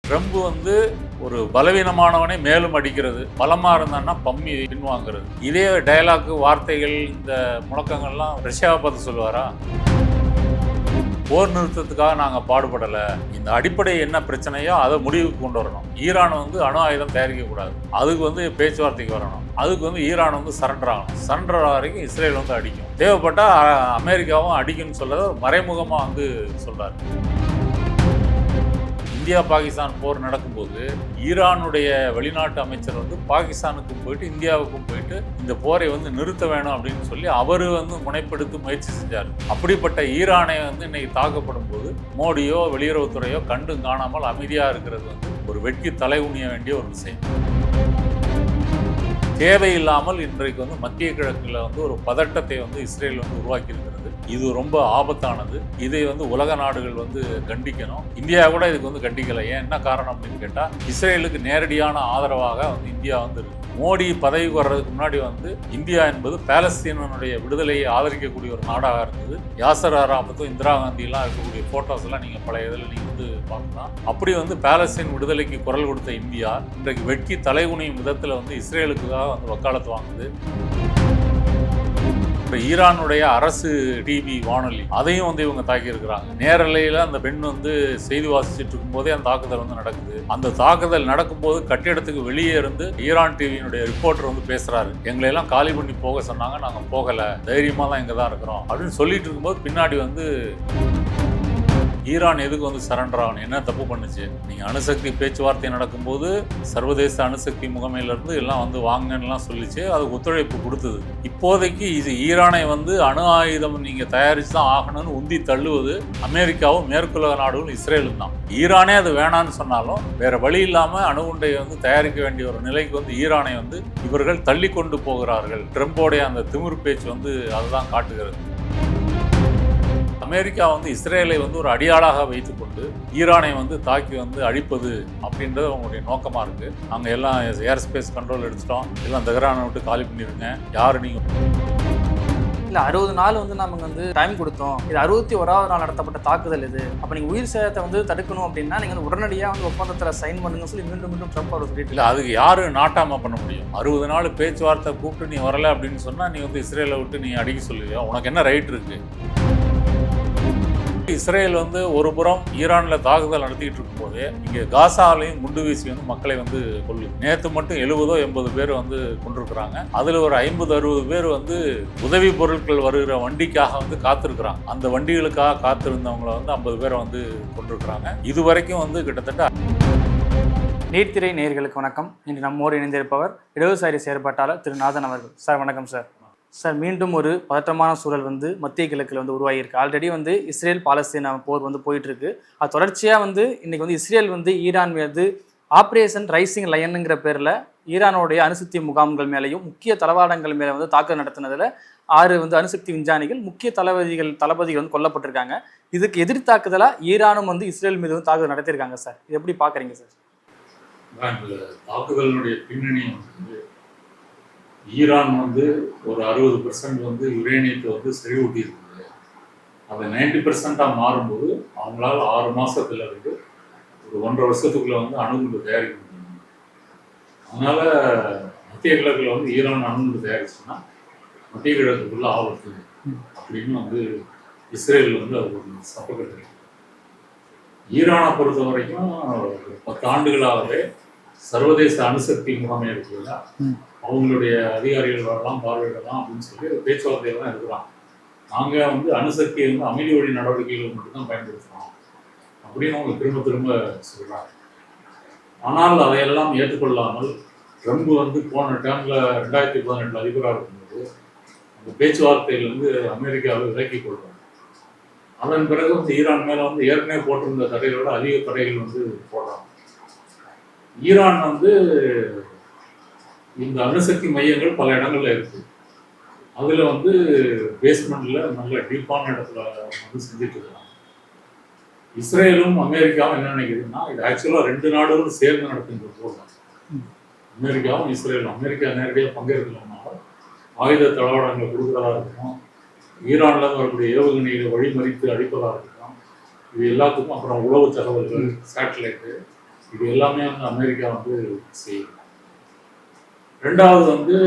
Trump வந்து ஒரு பலவீனமானவனை மேலும் அடிக்கிறது, பலமா இருந்தான்னா பம்மி பின்வாங்கிறது. இதே டயலாக் வார்த்தைகள் இந்த முழக்கங்கள்லாம் ரஷ்யாவை பார்த்து சொல்லுவாரா? போர் நிறுத்தத்துக்காக நாங்கள் பாடுபடலை, இந்த அடிப்படை என்ன பிரச்சனையோ அதை முடிவுக்கு கொண்டு வரணும். ஈரான் வந்து அணு ஆயுதம் தயாரிக்கக்கூடாது, அதுக்கு வந்து பேச்சுவார்த்தைக்கு வரணும். அதுக்கு வந்து ஈரான் வந்து சரண்டர் ஆகணும். சரண்டர் ஆகிற வரைக்கும் இஸ்ரேல் வந்து அடிக்கும், தேவைப்பட்டால் அமெரிக்காவும் அடிக்கும்னு சொல்றத மறைமுகமாக வந்து சொல்றாரு. இந்தியா பாகிஸ்தான் போர் நடக்கும்போது ஈரானுடைய வெளிநாட்டு அமைச்சர் வந்து பாகிஸ்தானுக்கும் போயிட்டு இந்தியாவுக்கும் போயிட்டு இந்த போரை வந்து நிறுத்த வேணும் அப்படின்னு சொல்லி அவர் வந்து முனைப்பெடுத்து முயற்சி செஞ்சார். அப்படிப்பட்ட ஈரானை வந்து இன்னைக்கு தாக்கப்படும் போது மோடியோ வெளியுறவுத்துறையோ கண்டு காணாமல் அமைதியாக இருக்கிறது வந்து ஒரு வெட்கி தலை குனிய வேண்டிய ஒரு விஷயம். தேவையில்லாமல் இன்றைக்கு வந்து மத்திய கிழக்கில் வந்து ஒரு பதட்டத்தை வந்து இஸ்ரேல் வந்து உருவாக்கி இருக்கிறது. இது ரொம்ப ஆபத்தானது. இதை வந்து உலக நாடுகள் வந்து கண்டிக்கணும். இந்தியா கூட இதுக்கு வந்து கண்டிக்கலை. ஏன் என்ன காரணம் அப்படின்னு கேட்டால், இஸ்ரேலுக்கு நேரடியான ஆதரவாக வந்து இந்தியா வந்து இருக்கு. மோடி பதவிக்கு வர்றதுக்கு முன்னாடி வந்து இந்தியா என்பது பாலஸ்தீனுடைய விடுதலையை ஆதரிக்கக்கூடிய ஒரு நாடாக இருந்தது. யாசர் அரஃபாத்தும் இந்திரா காந்தியெல்லாம் இருக்கக்கூடிய போட்டோஸ் எல்லாம் நீங்கள் பழைய இதில் நீங்கள் வந்து பார்க்கலாம். அப்படி வந்து பாலஸ்தீன் விடுதலைக்கு குரல் கொடுத்த இந்தியா இன்றைக்கு வெட்கி தலைகுனியும் விதத்தில் வந்து இஸ்ரேலுக்காக வந்து வக்காலத்து வாங்குது. இப்போ ஈரானுடைய அரசு டிவி வானொலி அதையும் வந்து இவங்க தாக்கி இருக்கிறாங்க. நேரலையில் அந்த பெண் வந்து செய்தி வாசிச்சுட்டு இருக்கும் போதே அந்த தாக்குதல் வந்து நடக்குது. அந்த தாக்குதல் நடக்கும்போது கட்டிடத்துக்கு வெளியே இருந்து ஈரான் டிவியினுடைய ரிப்போர்ட்டர் வந்து பேசுறாரு, எங்களை எல்லாம் காலி பண்ணி போக சொன்னாங்க, நாங்கள் போகலை, தைரியமாக தான் இங்கே தான் இருக்கிறோம் அப்படின்னு சொல்லிட்டு இருக்கும்போது பின்னாடி வந்து ஈரான் எதுக்கு வந்து சரண்டர் ஆகணும், என்ன தப்பு பண்ணுச்சு? நீங்கள் அணுசக்தி பேச்சுவார்த்தை நடக்கும்போது சர்வதேச அணுசக்தி முகமையிலேருந்து எல்லாம் வந்து வாங்கலாம் சொல்லிச்சு, அதுக்கு ஒத்துழைப்பு கொடுத்தது. இப்போதைக்கு இது ஈரானை வந்து அணு ஆயுதம் நீங்கள் தயாரித்து தான் ஆகணும்னு உந்தி தள்ளுவது அமெரிக்காவும் மேற்குலக நாடுகளும் இஸ்ரேலும் தான். ஈரானே அது வேணான்னு சொன்னாலும் வேற வழி இல்லாமல் அணுகுண்டையை வந்து தயாரிக்க வேண்டிய ஒரு நிலைக்கு வந்து ஈரானை வந்து இவர்கள் தள்ளி கொண்டு போகிறார்கள். ட்ரம்போடைய அந்த திமிர் பேச்சு வந்து அதுதான் காட்டுகிறது. அமெரிக்கா வந்து இஸ்ரேலை வந்து ஒரு அடியாளாக வைத்துக்கொண்டு ஈரானை வந்து தாக்கி வந்து அழிப்பது அப்படின்றது அவங்களுடைய நோக்கமாக இருக்குது. நாங்கள் எல்லாம் ஏர் ஸ்பேஸ் கண்ட்ரோல் எடுத்துட்டோம், எல்லாம் தெஹ்ரானை விட்டு காலி பண்ணிடுங்க, யார் நீங்கள் இல்லை 60 நாள் வந்து நமக்கு வந்து டைம் கொடுத்தோம், இது 61வது நாள் நடத்தப்பட்ட தாக்குதல் இது, அப்போ நீங்கள் உயிர் சேதத்தை வந்து தடுக்கணும் அப்படின்னா நீங்கள் வந்து உடனடியாக வந்து ஒப்பந்தத்தில் சைன் பண்ணுங்கன்னு சொல்லி மீண்டும் மீண்டும் ட்ரம்ப் அவர் சொல்லிட்டு இல்லை. அதுக்கு யார் நாட்டாமல் பண்ண முடியும்? 60 நாள் பேச்சுவார்த்தை கூப்பிட்டு நீ வரலை அப்படின்னு சொன்னால் நீ வந்து இஸ்ரேலை விட்டு நீ அடிக்க சொல்லுவியா? உனக்கு என்ன ரைட் இருக்குது? இஸ்ரேல் வந்து ஒரு புறம் ஈரானில் தாக்குதல் நடத்திட்டு இருக்கும்போதே இங்கே காசாலையும் குண்டு வீசி வந்து மக்களை வந்து கொல்லுது. நேற்று மட்டும் 70-80 பேர் வந்து கொண்டிருக்கிறாங்க. அதில் ஒரு 50-60 பேர் வந்து உதவி பொருட்கள் வருகிற வண்டிக்காக வந்து காத்திருக்கிறாங்க. அந்த வண்டிகளுக்காக காத்திருந்தவங்களை வந்து 50 பேரை வந்து கொண்டிருக்கிறாங்க. இது வரைக்கும் வந்து கிட்டத்தட்ட. நீர்த்திரை நேயர்களுக்கு வணக்கம். இன்று நம்மோடு இணைந்திருப்பவர் இடதுசாரி செயற்பாட்டாளர் திரு நாதன் அவர்கள். சார் வணக்கம் சார். சார், மீண்டும் ஒரு பதற்றமான சூழல் வந்து மத்திய கிழக்கில் வந்து உருவாகியிருக்கு. ஆல்ரெடி வந்து இஸ்ரேல் பாலஸ்தீன போர் வந்து போயிட்டு இருக்கு. அது தொடர்ச்சியாக வந்து இன்னைக்கு வந்து இஸ்ரேல் வந்து ஈரான் மீது ஆப்ரேஷன் ரைசிங் லயனுங்கிற பேரில் ஈரானுடைய அணுசக்தி முகாம்கள் மேலேயும் முக்கிய தளவாடங்கள் மேலே வந்து தாக்குதல் நடத்தினதில் 6 வந்து அணுசக்தி விஞ்ஞானிகள் முக்கிய தளபதிகள் வந்து கொல்லப்பட்டிருக்காங்க. இதுக்கு எதிர்த்தாக்குதலாக ஈரானும் வந்து இஸ்ரேல் மீது வந்து தாக்குதல் நடத்தியிருக்காங்க. சார், இது எப்படி பார்க்குறீங்க சார்? தாக்குதலுடைய பின்னணி வந்து ஈரான் வந்து ஒரு 60% வந்து யுரேனியத்தை வந்து செறிவூட்டி இருக்குது. அது 90% மாறும்போது அவங்களால 6 மாசத்துல இருந்து ஒரு 1.5 வருஷத்துக்குள்ள வந்து அணுகுண்டு தயாரிக்க முடியும். அதனால மத்திய கிழக்குல வந்து ஈரான் அணுகுண்டு தயாரிச்சுன்னா மத்திய கிழக்குக்குள்ள ஆபத்து அப்படின்னு வந்து இஸ்ரேல் வந்து அது ஒரு சப்பக்கட்டு. ஈரானை பொறுத்த வரைக்கும் 10 ஆண்டுகளாகவே சர்வதேச அணுசக்தி முகாமை இருக்குல்ல, அவங்களுடைய அதிகாரிகள் வரலாம், பார்வையிடலாம் அப்படின்னு சொல்லி பேச்சுவார்த்தையில் தான் இருக்கிறாங்க. நாங்கள் வந்து அணுசக்தியை வந்து அமைதி வழி நடவடிக்கைகள் மட்டும்தான் பயன்படுத்துகிறோம் அப்படின்னு அவங்க திரும்ப திரும்ப சொல்கிறாங்க. ஆனால் அதையெல்லாம் ஏற்றுக்கொள்ளாமல் ட்ரம்ப் வந்து போன டேர்மில் 2018 அதிபராக இருக்கும்போது அந்த பேச்சுவார்த்தையில் வந்து அமெரிக்காவை விலக்கி கொள்கிறாங்க. அதன் பிறகு வந்து ஈரான் மேலே வந்து ஏற்கனவே போட்டிருந்த தடைகளோட அதிக தடைகள் வந்து போடுறாங்க. ஈரான் வந்து இந்த அணுசக்தி மையங்கள் பல இடங்கள்ல இருக்கு. அதுல வந்து பேஸ்மெண்ட்ல நல்ல டீப்பான இடத்துல வந்து செஞ்சுட்டு இருக்காங்க. இஸ்ரேலும் அமெரிக்காவும் என்ன நினைக்குதுன்னா, இது ஆக்சுவலா 2 நாடுகளும் சேர்ந்து நடத்துகின்ற போதும். அமெரிக்காவும் இஸ்ரேலும், அமெரிக்கா நேரடியாக பங்கேற்கலனாலும் ஆயுத தளவாடங்களை கொடுக்குறதா இருக்கும், ஈரான்ல வரக்கூடிய ஏவுகணைகளை வழிமறித்து அடிப்பதாக இருக்கும், இது எல்லாத்துக்கும் அப்புறம் உளவு தகவல்கள், சேட்டலைட்டு, இது எல்லாமே வந்து அமெரிக்கா வந்து செய்யும். ரெண்டாவது வந்து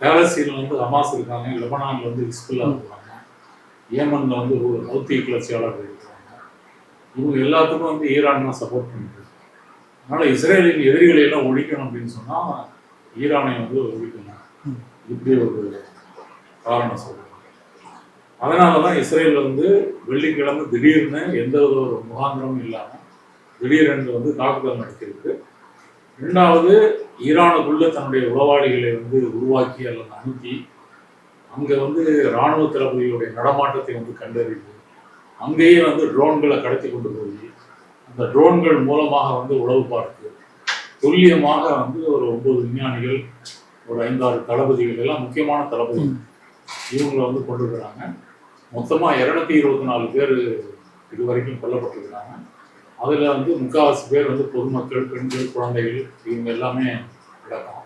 பாலஸ்தீனில் வந்து ஹமாஸ் இருக்காங்க, லெபனான்ல வந்து ஹிஸ்புல்லா இருக்காங்க, ஏமன்ல வந்து ஒரு ஹவுத்தி கிளர்ச்சியாளர்கள் இருக்கிறாங்க. இவங்க எல்லாத்துக்கும் வந்து ஈரான் தான் சப்போர்ட் பண்ணுது. அதனால இஸ்ரேலின் எதிரிகளை எல்லாம் ஒழிக்கணும் அப்படின்னு சொன்னா ஈரானை வந்து ஒழிக்கணும், இப்படி ஒரு காரணம் சொல்றாங்க. அதனாலதான் இஸ்ரேல் வந்து வெள்ளிக்கிழமை திடீர்னு எந்த ஒரு முகாந்திரமும் இல்லாம திடீரென்று வந்து தாக்குதல் நடத்தியிருக்கு. ரெண்டாவது, ஈரானுக்குள்ள தன்னுடைய உளவாளிகளை வந்து உருவாக்கி அல்லது அனுப்பி அங்க வந்து இராணுவ தளபதிகளுடைய நடமாட்டத்தை வந்து கண்டறிந்து அங்கேயே வந்து ட்ரோன்களை கடத்தி கொண்டு போய் அந்த ட்ரோன்கள் மூலமாக வந்து உளவு பார்த்து துல்லியமாக வந்து ஒரு 9 விஞ்ஞானிகள், ஒரு 5-6 தளபதிகள், எல்லாம் முக்கியமான தளபதிகள், இவங்களை வந்து கொண்டிருக்கிறாங்க. மொத்தமா 224 பேர் இது வரைக்கும் கொல்லப்பட்டிருக்கிறாங்க. அதுல வந்து 3/4 பேர் வந்து பொதுமக்கள், பெண்கள், குழந்தைகள், இவங்க எல்லாமே அடக்கம்.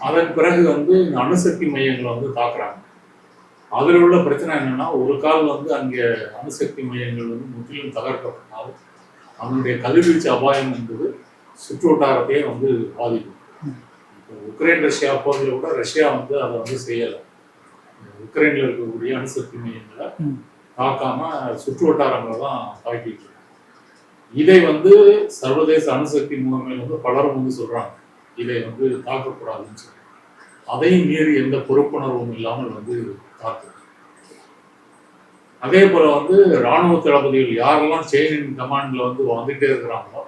அதன் பிறகு வந்து இந்த அணுசக்தி மையங்களை வந்து தாக்குறாங்க. அதில் உள்ள பிரச்சனை என்னன்னா, ஒரு கால் வந்து அங்கே அணுசக்தி மையங்கள் வந்து முற்றிலும் தகர்க்கப்பட்டால் அதனுடைய கதிர்வீச்சு அபாயம் என்பது சுற்று வட்டாரத்தையே வந்து பாதிக்கும். இப்போ உக்ரைன் ரஷ்யா போரில் கூட ரஷ்யா வந்து அதை வந்து செய்யலை. உக்ரைனில் இருக்கக்கூடிய அணுசக்தி மையங்களை தாக்காம சுற்று வட்டாரங்களை தான் தாக்கிட்டு இருக்கு. இதை வந்து சர்வதேச அணுசக்தி முகமையில் வந்து பலரும் வந்து சொல்றாங்க, இதை வந்து தாக்கக்கூடாதுன்னு சொல்லி. அதையும் மீறி எந்த பொறுப்புணர்வும் இல்லாமல் வந்து தாக்குது. அதே போல வந்து இராணுவ தளபதிகள் யாரெல்லாம் செயின் கமாண்ட்ல வந்து வந்துட்டே இருக்கிறாங்களோ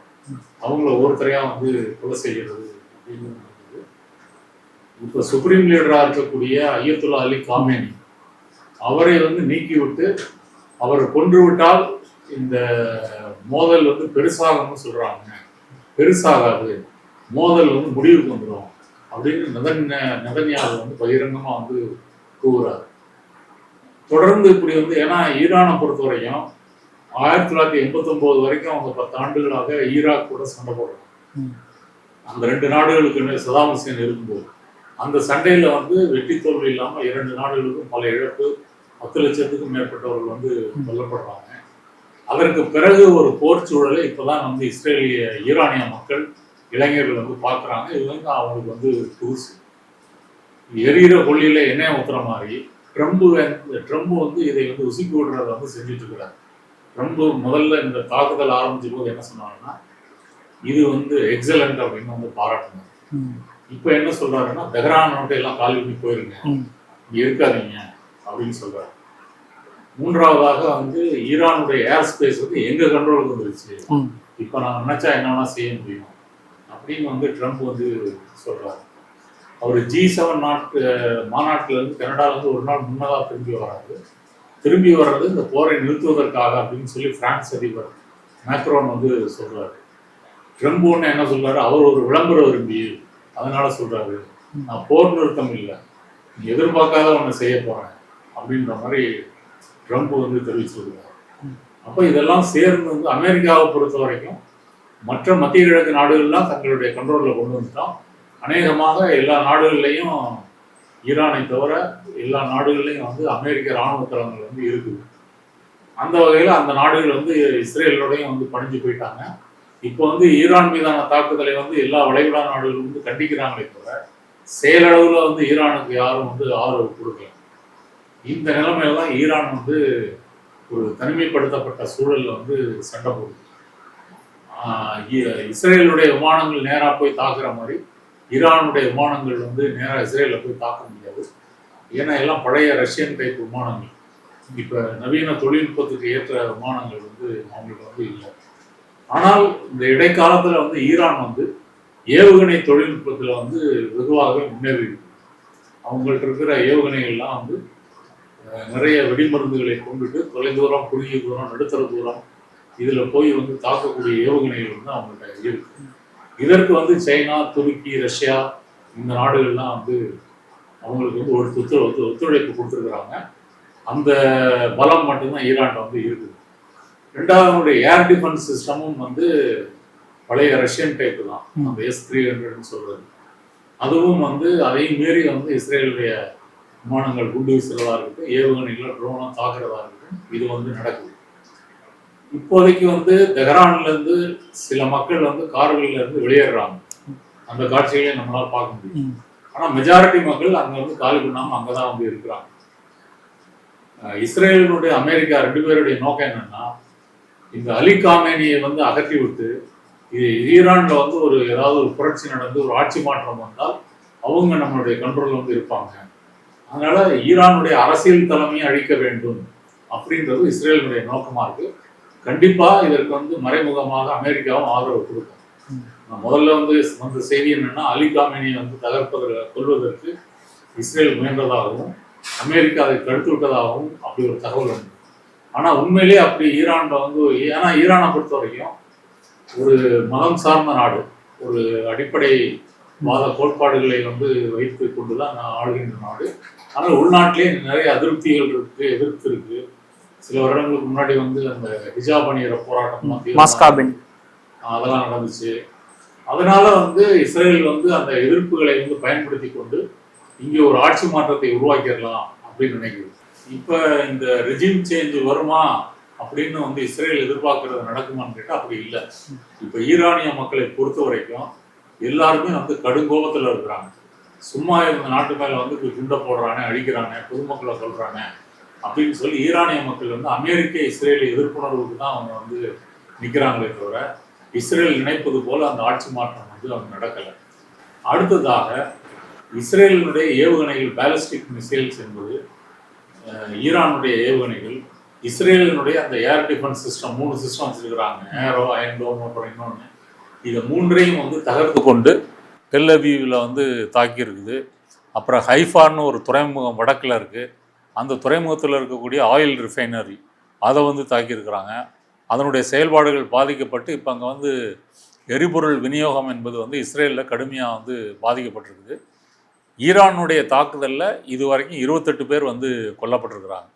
அவங்கள ஒருத்தரையா வந்து கொலை செய்கிறது அப்படின்னு நடக்குது. இப்ப சுப்ரீம் லீடரா இருக்கக்கூடிய அய்யத்துல்லா அலி காமேனி அவரை வந்து நீக்கிவிட்டு அவரை கொன்று விட்டால் இந்த மோதல் வந்து பெருசாகும்னு சொல்றாங்க. பெருசாகாது, மோதல் வந்து முடிவுக்கு வந்துடும் அப்படின்னு நெதன்யாகு வந்து பகிரங்கமா வந்து கூறுறாரு. தொடர்ந்து இப்படி வந்து, ஏன்னா ஈரானை பொறுத்த வரைக்கும் 1989 வரைக்கும் அவங்க 10 ஆண்டுகளாக ஈராக் கூட சண்டை போடுறாங்க. அந்த 2 நாடுகளுக்கு சதாம் ஹுசேன் இருக்கும்போது அந்த சண்டையில வந்து வெற்றி தோல்வி இல்லாம 2 நாடுகளுக்கும் பல இழப்பு, 10 லட்சத்துக்கும் மேற்பட்டவர்கள் வந்து கொல்லப்படுறாங்க. அதற்கு பிறகு ஒரு போர் சூழலை இப்பதான் வந்து இஸ்ரேலிய ஈரானிய மக்கள், இளைஞர்கள் வந்து பார்க்குறாங்க. இது வந்து அவங்களுக்கு வந்து புதுசு. எரியிற கொள்ளியில எண்ணெய் ஊத்துற மாதிரி ட்ரம்ப் வந்து இதை வந்து உசுப்பி விடுறத வந்து செஞ்சுட்டு இருக்கிறார். ட்ரம்ப் முதல்ல இந்த தாக்குதல் ஆரம்பிச்ச போது என்ன சொன்னாங்கன்னா, இது வந்து எக்ஸலண்ட் அப்படின்னு வந்து பாராட்டினார். இப்ப என்ன சொல்றாருன்னா, தெஹ்ரான் மட்டும் எல்லாம் காலி பண்ணி போயிருங்க, இங்க இருக்காதீங்க அப்படின்னு சொல்றாரு. மூன்றாவதாக வந்து ஈரானுடைய ஏர் ஸ்பேஸ் வந்து எங்க கண்ட்ரோலுக்கு வந்துருச்சு, இப்ப நான் நினைச்சா என்ன வேணா செய்ய முடியும் அப்படின்னு வந்து ட்ரம்ப் வந்து சொல்றாரு. அவர் G7 மாநாட்டில் இருந்து கனடால இருந்து ஒரு நாள் முன்னதாக திரும்பி வர்றது இந்த போரை நிறுத்துவதற்காக அப்படின்னு சொல்லி பிரான்ஸ் அதிபர் மேக்ரோன் வந்து சொல்றாரு. ட்ரம்ப் ஒன்று என்ன சொல்றாரு, அவர் ஒரு விளம்பர விரும்பி, அதனால சொல்றாரு நான் போர் நிறுத்தம் இல்லை, நீ எதிர்பார்க்காத ஒன்று செய்ய போறேன் அப்படின்ற மாதிரி ட்ரம்ப் வந்து தெரிவிச்சிருக்கிறார். அப்போ இதெல்லாம் சேர்ந்து வந்து அமெரிக்காவை பொறுத்த வரைக்கும் மற்ற மத்திய கிழக்கு நாடுகள்லாம் தங்களுடைய கண்ட்ரோலில் கொண்டு வந்துட்டோம். அநேகமாக எல்லா நாடுகள்லையும் ஈரானை தவிர எல்லா நாடுகள்லையும் வந்து அமெரிக்க இராணுவ தளங்கள் வந்து இருக்குது. அந்த வகையில் அந்த நாடுகள் வந்து இஸ்ரேலோடையும் வந்து பணிஞ்சு போயிட்டாங்க. இப்போ வந்து ஈரான் மீதான தாக்குதலை வந்து எல்லா வளைகுடா நாடுகளும் வந்து கண்டிக்கிறாங்களே தவிர செயலளவில் வந்து ஈரானுக்கு யாரும் வந்து ஆதரவு கொடுக்கல. இந்த நிலைமையில தான் ஈரான் வந்து ஒரு தனிமைப்படுத்தப்பட்ட சூழலில் வந்து சண்டை போடுது. இஸ்ரேலுடைய விமானங்கள் நேராக போய் தாக்குற மாதிரி ஈரானுடைய விமானங்கள் வந்து நேராக இஸ்ரேலில் போய் தாக்க முடியாது. ஏன்னா எல்லாம் பழைய ரஷ்யன் டைப் விமானங்கள். இப்போ நவீன தொழில்நுட்பத்துக்கு ஏற்ற விமானங்கள் வந்து அவங்களுக்கு வந்து இல்லை. ஆனால் இந்த இடைக்காலத்தில் வந்து ஈரான் வந்து ஏவுகணை தொழில்நுட்பத்தில் வந்து வெகுவாகவே முன்னேறி இருக்கு. அவங்கள்ட்ட இருக்கிற ஏவுகணைகள்லாம் வந்து நிறைய வெடிமருந்துகளை கொண்டுட்டு தொலைதூரம், குறுகிய தூரம், நடுத்தர தூரம் இதில் போய் வந்து தாக்கக்கூடிய ஏவுகணைகள் வந்து அவங்கள்ட்ட இருக்கு. இதற்கு வந்து சைனா, துருக்கி, ரஷ்யா இந்த நாடுகள்லாம் வந்து அவங்களுக்கு வந்து ஒரு ஒத்துழைப்பு கொடுத்துருக்குறாங்க. அந்த பலம் மட்டும்தான் ஈரான் வந்து இருக்குது. ரெண்டாவது, அவங்களுடைய ஏர் டிஃபென்ஸ் சிஸ்டமும் வந்து பழைய ரஷ்யன் டைப்பு தான், அந்த S-300 சொல்றது. அதுவும் வந்து அதையும் மீறி வந்து இஸ்ரேலுடைய விமானங்கள் குண்டு வீசுறதா இருக்கட்டும், ஏவுகணைகள் ட்ரோனாக தாக்குறதா இருக்கட்டும், இது வந்து நடக்குது. இப்போதைக்கு வந்து தெஹ்ரான்ல இருந்து சில மக்கள் வந்து கார்கள்ல இருந்து வெளியேறாங்க. அந்த காட்சிகளை நம்மளால பார்க்க முடியும். ஆனா மெஜாரிட்டி மக்கள் அங்க வந்து காலி பண்ணாம அங்கதான் வந்து இருக்கிறாங்க. இஸ்ரேலினுடைய அமெரிக்கா 2 பேருடைய நோக்கம் என்னன்னா, இந்த அலி காமேனியை வந்து அகற்றி விட்டு ஈரான்ல வந்து ஏதாவது ஒரு புரட்சி நடந்து ஒரு ஆட்சி மாற்றம் வந்தால் அவங்க நம்மளுடைய கண்ட்ரோல் வந்து இருப்பாங்க. அதனால ஈரானுடைய அரசியல் தலைமையை அழிக்க வேண்டும் அப்படின்றது இஸ்ரேலுடைய நோக்கமா இருக்கு. கண்டிப்பா இதற்கு வந்து மறைமுகமாக அமெரிக்காவும் ஆதரவு கொடுக்கும். முதல்ல வந்து வந்த செய்தி என்னன்னா, அலி காமேனியை வந்து கொல்வதற்கு இஸ்ரேல் முயன்றதாகவும் அமெரிக்கா அதை தடுத்து விட்டதாகவும் அப்படி ஒரு தகவல் உண்டு. ஆனா உண்மையிலேயே அப்படி ஈரான்ல வந்து, ஏன்னா ஈரானை பொறுத்த வரைக்கும் ஒரு மதம் சார்ந்த நாடு, ஒரு அடிப்படை வாத கோட்பாடுகளை வந்து வைத்து கொண்டுதான் ஆளுகின்ற நாடு. ஆனால் உள்நாட்டிலே நிறைய அதிருப்திகள் இருக்கு, எதிர்ப்பு இருக்கு. சில வருடங்களுக்கு முன்னாடி வந்து அந்த ஹிஜாப் அணியிற போராட்டம் அதெல்லாம் நடந்துச்சு. அதனால வந்து இஸ்ரேல் வந்து அந்த எதிர்ப்புகளை வந்து பயன்படுத்தி கொண்டு இங்கே ஒரு ஆட்சி மாற்றத்தை உருவாக்கிடலாம் அப்படின்னு நினைக்குது. இப்ப இந்த ரெஜிம் சேஞ்ச் வருமா அப்படின்னு வந்து இஸ்ரேல் எதிர்பார்க்கறது நடக்குமான்னு கேட்டால் அப்படி இல்லை. இப்ப ஈரானிய மக்களை பொறுத்த வரைக்கும் எல்லாருமே வந்து கடுங்கோபத்தில் இருக்கிறாங்க. சும்மா இருந்த நாட்டு மேல வந்து குண்டை போடுறானே, அழிக்கிறானே, பொதுமக்களை சொல்றானே அப்படின்னு சொல்லி ஈரானிய மக்கள் வந்து அமெரிக்க இஸ்ரேல் எதிர்ப்புணர்வுக்கு தான் அவங்க வந்து நிற்கிறாங்களே தவிர இஸ்ரேல் நினைப்பது போல அந்த ஆட்சி மாற்றம் வந்து அவங்க நடக்கலை. அடுத்ததாக இஸ்ரேலினுடைய ஏவுகணைகள், பேலிஸ்டிக் மிசைல்ஸ் என்பது ஈரானுடைய ஏவுகணைகள், இஸ்ரேலினுடைய அந்த ஏர் டிஃபென்ஸ் சிஸ்டம் 3 சிஸ்டம் வச்சிருக்கிறாங்க. ஏரோ, அயன் டோம், அப்புறம் இன்னொன்று. இதை 3ஐயும் வந்து தகர்த்து கொண்டு டெல் அவீவில் வந்து தாக்கியிருக்குது. அப்புறம் ஹைஃபான்னு ஒரு துறைமுகம் வடக்கில் இருக்குது. அந்த துறைமுகத்தில் இருக்கக்கூடிய ஆயில் ரிஃபைனரி அதை வந்து தாக்கியிருக்கிறாங்க. அதனுடைய செயல்பாடுகள் பாதிக்கப்பட்டு இப்போ அங்கே வந்து எரிபொருள் விநியோகம் என்பது வந்து இஸ்ரேலில் கடுமையாக வந்து பாதிக்கப்பட்டிருக்குது. ஈரானுடைய தாக்குதலில் இது வரைக்கும் 28 பேர் வந்து கொல்லப்பட்டிருக்கிறாங்க.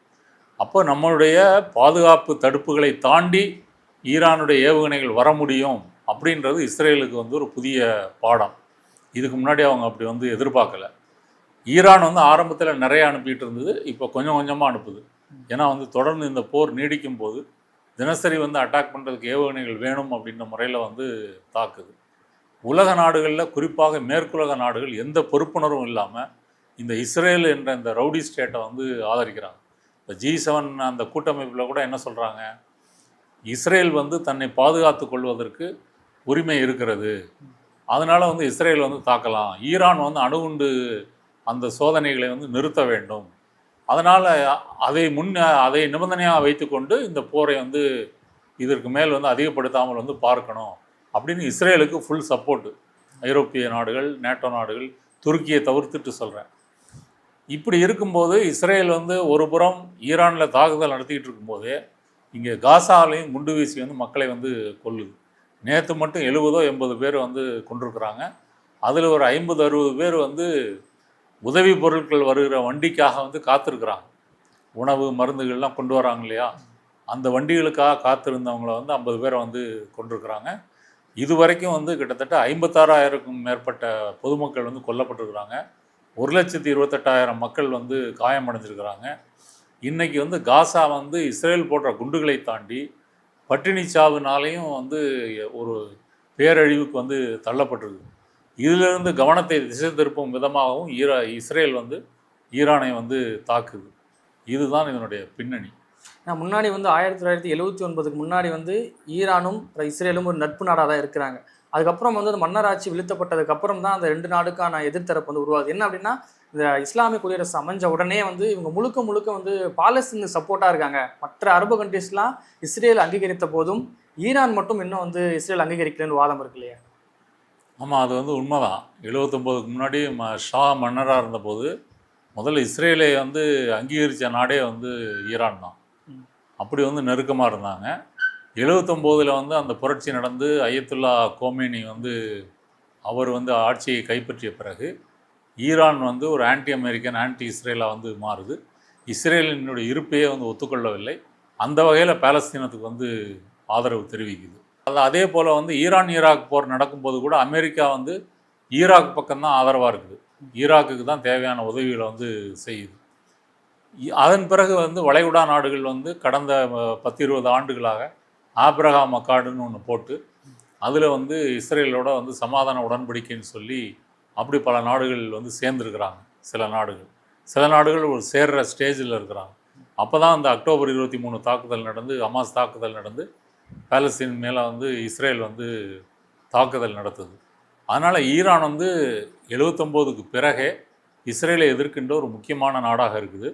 அப்போ நம்மளுடைய பாதுகாப்பு தடுப்புகளை தாண்டி ஈரானுடைய ஏவுகணைகள் வர முடியும் அப்படின்றது இஸ்ரேலுக்கு வந்து ஒரு புதிய பாடம். இதுக்கு முன்னாடி அவங்க அப்படி வந்து எதிர்பார்க்கலை. ஈரான் வந்து ஆரம்பத்தில் நிறைய அனுப்பிட்டு இருந்தது, இப்போ கொஞ்சம் கொஞ்சமாக அனுப்புது. ஏன்னா வந்து தொடர்ந்து இந்த போர் நீடிக்கும் போது தினசரி வந்து அட்டாக் பண்ணுறதுக்கு ஏவுகணைகள் வேணும் அப்படின்ற முறையில் வந்து தாக்குது. உலக நாடுகளில், குறிப்பாக மேற்குலக நாடுகள் எந்த பொறுப்புணர்வும் இல்லாமல் இந்த இஸ்ரேல் என்ற இந்த ரவுடி ஸ்டேட்டை வந்து ஆதரிக்கிறாங்க. இந்த G7 அந்த கூட்டமைப்பில் கூட என்ன சொல்கிறாங்க, இஸ்ரேல் வந்து தன்னை பாதுகாத்து கொள்வதற்கு உரிமை இருக்கிறது, அதனால் வந்து இஸ்ரேல் வந்து தாக்கலாம், ஈரான் வந்து அணுகுண்டு அந்த சோதனைகளை வந்து நிறுத்த வேண்டும், அதனால் அதை நிபந்தனையாக வைத்துக்கொண்டு இந்த போரை வந்து இதற்கு மேல் வந்து அதிகப்படுத்தாமல் வந்து பார்க்கணும் அப்படின்னு இஸ்ரேலுக்கு ஃபுல் சப்போர்ட்டு. ஐரோப்பிய நாடுகள், நேட்டோ நாடுகள், துருக்கியை தவிர்த்துட்டு சொல்கிறேன். இப்படி இருக்கும்போது இஸ்ரேல் வந்து ஒரு புறம் ஈரானில் தாக்குதல் நடத்திக்கிட்டு இருக்கும்போதே இங்கே காசாலையும் குண்டு வீசி வந்து மக்களை வந்து கொல்லுது. நேற்று மட்டும் 70-80 பேர் வந்து கொண்டிருக்கிறாங்க. அதில் ஒரு 50-60 பேர் வந்து உதவி பொருட்கள் வருகிற வண்டிக்காக வந்து காத்திருக்கிறாங்க. உணவு மருந்துகள்லாம் கொண்டு வராங்க இல்லையா, அந்த வண்டிகளுக்காக காத்திருந்தவங்கள வந்து 50 பேரை வந்து கொண்டிருக்கிறாங்க. இது வரைக்கும் வந்து கிட்டத்தட்ட 56,000க்கும் மேற்பட்ட பொதுமக்கள் வந்து கொல்லப்பட்டிருக்கிறாங்க. 1,28,000 மக்கள் வந்து காயமடைஞ்சிருக்கிறாங்க. இன்றைக்கி வந்து காசா வந்து இஸ்ரேல் போன்ற குண்டுகளை தாண்டி பட்டினி சாவுனாலையும் வந்து ஒரு பேரழிவுக்கு வந்து தள்ளப்பட்டிருக்கு. இதிலிருந்து கவனத்தை திசை திருப்பும் விதமாகவும் இஸ்ரேல் வந்து ஈரானை வந்து தாக்குது. இதுதான் இதனுடைய பின்னணி. நான் முன்னாடி வந்து 1979க்கு முன்னாடி வந்து ஈரானும் இஸ்ரேலும் ஒரு நட்பு நாடாக தான் இருக்கிறாங்க. அதுக்கப்புறம் வந்து மன்னராட்சி வீழ்த்தப்பட்டதுக்கு அப்புறம் தான் அந்த 2 நாடுக்கான எதிர்த்தரப்பு வந்து உருவாகுது. என்ன அப்படின்னா, இந்த இஸ்லாமிய குடியரசு அமைஞ்ச உடனே வந்து இவங்க முழுக்க வந்து பாலஸ்தீன் சப்போர்ட்டாக இருக்காங்க. மற்ற அரபு கண்ட்ரீஸ்லாம் இஸ்ரேல் அங்கீகரித்த போதும் ஈரான் மட்டும் இன்னும் வந்து இஸ்ரேல் அங்கீகரிக்கலன்னு வாதம் இருக்கு இல்லையா? ஆமாம், அது வந்து உண்மைதான். 79க்கு முன்னாடி ஷா மன்னராக இருந்தபோது முதல்ல இஸ்ரேலை வந்து அங்கீகரித்த நாடே வந்து ஈரான் தான். அப்படி வந்து நெருக்கமாக இருந்தாங்க. 79ல் வந்து அந்த புரட்சி நடந்து அயத்துல்லா கோமேனி வந்து அவர் வந்து ஆட்சியை கைப்பற்றிய பிறகு ஈரான் வந்து ஒரு ஆன்டி அமெரிக்கன், ஆன்டி இஸ்ரேலாக வந்து மாறுது. இஸ்ரேலினுடைய இருப்பையே வந்து ஒத்துக்கொள்ளவில்லை. அந்த வகையில் பாலஸ்தீனத்துக்கு வந்து ஆதரவு தெரிவிக்குது. அதே போல் வந்து ஈராக் போர் நடக்கும்போது கூட அமெரிக்கா வந்து ஈராக் பக்கம்தான் ஆதரவாக இருக்குது. ஈராக்குக்கு தான் தேவையான உதவிகளை வந்து செய்யுது. அதன் பிறகு வந்து வளைகுடா நாடுகள் வந்து கடந்த 10-20 ஆண்டுகளாக ஆப்ரஹாம் அக்கார்டுன்னு ஒன்று போட்டு அதில் வந்து இஸ்ரேலோட வந்து சமாதான உடன்படிக்கைன்னு சொல்லி அப்படி பல நாடுகள் வந்து சேர்ந்துருக்கிறாங்க. சில நாடுகள் ஒரு சேர்ற ஸ்டேஜில் இருக்கிறாங்க. அப்போ தான் அந்த அக்டோபர் 23 தாக்குதல் நடந்து, ஹமாஸ் தாக்குதல் நடந்து பாலஸ்தீன் மேலே வந்து இஸ்ரேல் வந்து தாக்குதல் நடத்துது. அதனால் ஈரான் வந்து 79க்கு பிறகே இஸ்ரேலை எதிர்க்கின்ற ஒரு முக்கியமான நாடாக இருக்குது.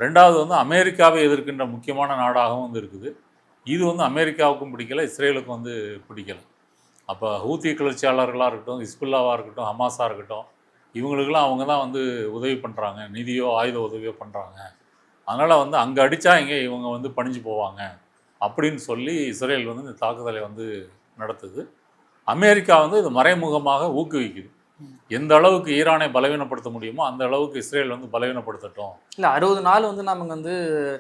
ரெண்டாவது வந்து அமெரிக்காவை எதிர்க்கின்ற முக்கியமான நாடாகவும் வந்து இருக்குது. இது வந்து அமெரிக்காவுக்கும் பிடிக்கலை, இஸ்ரேலுக்கும் வந்து பிடிக்கலை. அப்போ ஹூத்தி கிளர்ச்சியாளர்களாக இருக்கட்டும், ஹிஸ்புல்லாவாக இருக்கட்டும், ஹமாஸாக இருக்கட்டும், இவங்களுக்கெல்லாம் அவங்க தான் வந்து உதவி பண்ணுறாங்க, நிதியோ ஆயுத உதவியோ பண்ணுறாங்க. அதனால் வந்து அங்கே அடித்தா இங்கே இவங்க வந்து பணிஞ்சு போவாங்க அப்படின்னு சொல்லி இஸ்ரேல் வந்து இந்த தாக்குதலை வந்து நடத்துது. அமெரிக்கா வந்து இது மறைமுகமாக ஊக்குவிக்குது. எந்த அளவுக்கு ஈரானை பலவீனப்படுத்த முடியுமோ அந்த அளவுக்கு இஸ்ரேல் வந்து பலவீனப்படுத்தட்டும். இல்லை 60 நாள் வந்து நமக்கு வந்து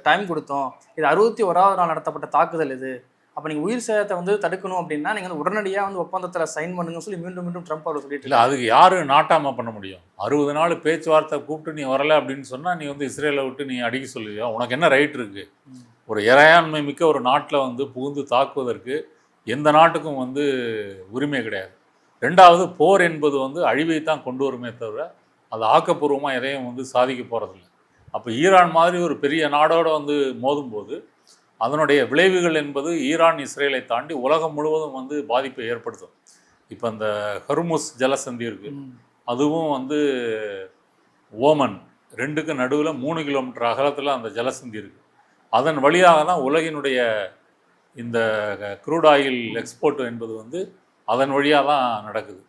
டைம் கொடுத்தோம், இது 61வது நாள் நடத்தப்பட்ட தாக்குதல் இது, அப்போ நீங்கள் உயிர் சேதத்தை வந்து தடுக்கணும் அப்படின்னா நீங்கள் வந்து உடனடியாக வந்து ஒப்பந்தத்தில் சைன் பண்ணுங்கன்னு சொல்லி மீண்டும் மீண்டும் ட்ரம்ப் அவர் சொல்லிட்டு இல்லை, அதுக்கு யார் நாட்டாம பண்ண முடியும்? 60 நாள் பேச்சுவார்த்தை கூப்பிட்டு நீ வரலை அப்படின்னு சொன்னால் நீ வந்து இஸ்ரேலை விட்டு நீ அடிக்க சொல்லுவியா? உனக்கு என்ன ரைட் இருக்குது? ஒரு இறையாண்மை மிக்க ஒரு நாட்டில் வந்து புகுந்து தாக்குவதற்கு எந்த நாட்டுக்கும் வந்து உரிமை கிடையாது. ரெண்டாவது, போர் என்பது வந்து அழிவை தான் கொண்டு வருமே தவிர அது ஆக்கப்பூர்வமாக எதையும் வந்து சாதிக்க போகிறதில்ல. அப்போ ஈரான் மாதிரி ஒரு பெரிய நாடோடு வந்து மோதும்போது அதனுடைய விளைவுகள் என்பது ஈரான் இஸ்ரேலை தாண்டி உலகம் முழுவதும் வந்து பாதிப்பை ஏற்படுத்தும். இப்போ இந்த ஹர்முஸ் ஜலசந்தி இருக்குது, அதுவும் வந்து ஓமன் ரெண்டுக்கு நடுவில் 3 கிலோமீட்டர் அகலத்தில் அந்த ஜலசந்தி இருக்குது. அதன் வழியாக தான் உலகினுடைய இந்த க்ரூட் ஆயில் எக்ஸ்போர்ட் என்பது வந்து அதன் வழியாக தான் நடக்குது.